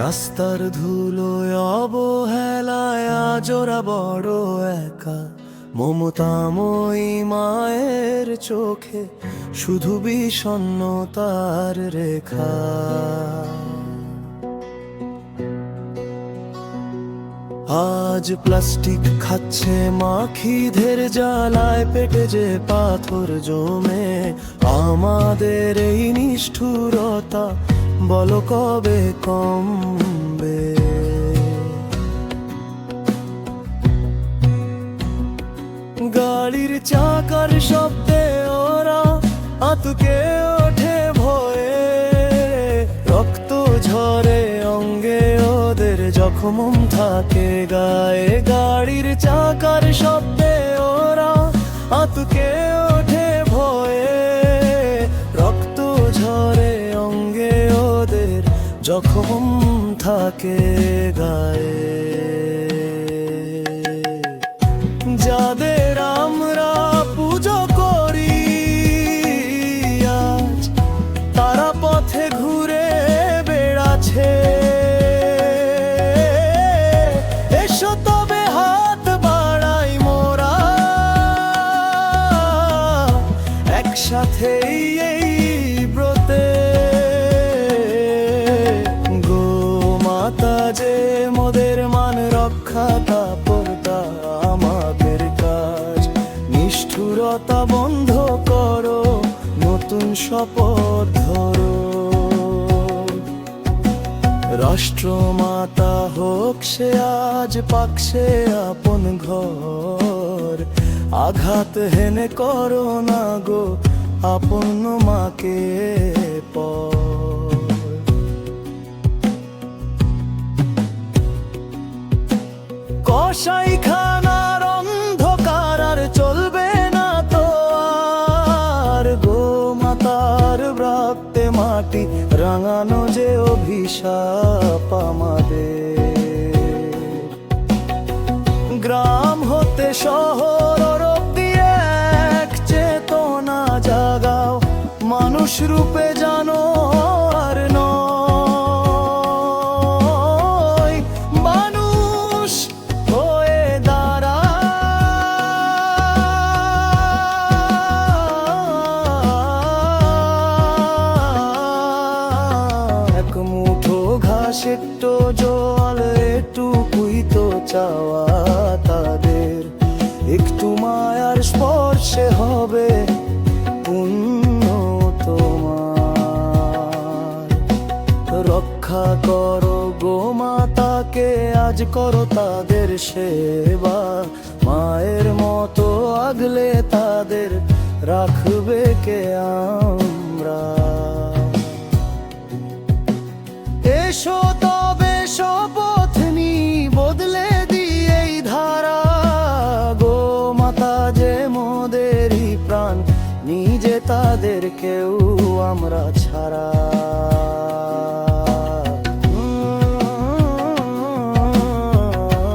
রাস্তার ধুলোয় অবহেলায় আজ ওরা বড় একা, মমতাময়ী মায়ের চোখে শুধু বিষণ্ণতার রেখা। আজ প্লাস্টিক খাচ্ছে মা খিদের জ্বালায়, পেটে যে পাথর জমে। আমাদের এই নিষ্ঠুরতা বলো কবে কমবে? গাড়ির চাকার শব্দে ওরা আতকে ওঠে ভয়ে, রক্ত ঝরে অঙ্গে ওদের জখম থাকে গায়ে। গাড়ির চাকার শব্দে ওরা আতকে ওঠে ভয়ে, রক্ত ঝরে অঙ্গে ওদের জখম থাকে গায়ে। যাদের আমরা পুজো করি আজ, তারা পথে ঘুরে বেড়াচ্ছে। এসো তবে হাত বাড়াই মোরা, একসাথেই এই ব্রতে। গো মাতা যে মোদের মান রক্ষা, তাপরতা আমাদের কাজ। নিষ্ঠুরতা বন্ধ করো, নতুন শপথ ধরো। রাষ্ট্রমাতা হোক সে আজ পাকসে আপন ঘর, আঘাত হেনে করো না গো আপন মাকে পর। কসাইখানার অন্ধকার আর চলবে না তো আর, গো মাতার রক্তে মাটি রাঙানো যে অভিশাপ আমাদের। গ্রাম হতে শহর অবধি এক চেতনা জাগাও, মানুষ রূপে জানো আর নয়, মানুষ হয়ে দাঁড়া। এক মুঠো ঘাস একটু জল এটুকুই তো চাওয়া তাদের, একটু মায়ার স্পর্শে হবে পুণ্য তোমার। রক্ষা করো গো মাতাকে, আজ করো তাদের সেবা। মায়ের মতো আগলে তাদের রাখবে কে আমরা? এসো তবে শপথ নি বদলে দিয়ে এই ধারা, গো মাতা যে মোদেরই প্রাণ, নিজে তাদের কেউ আমরা ছাড়া।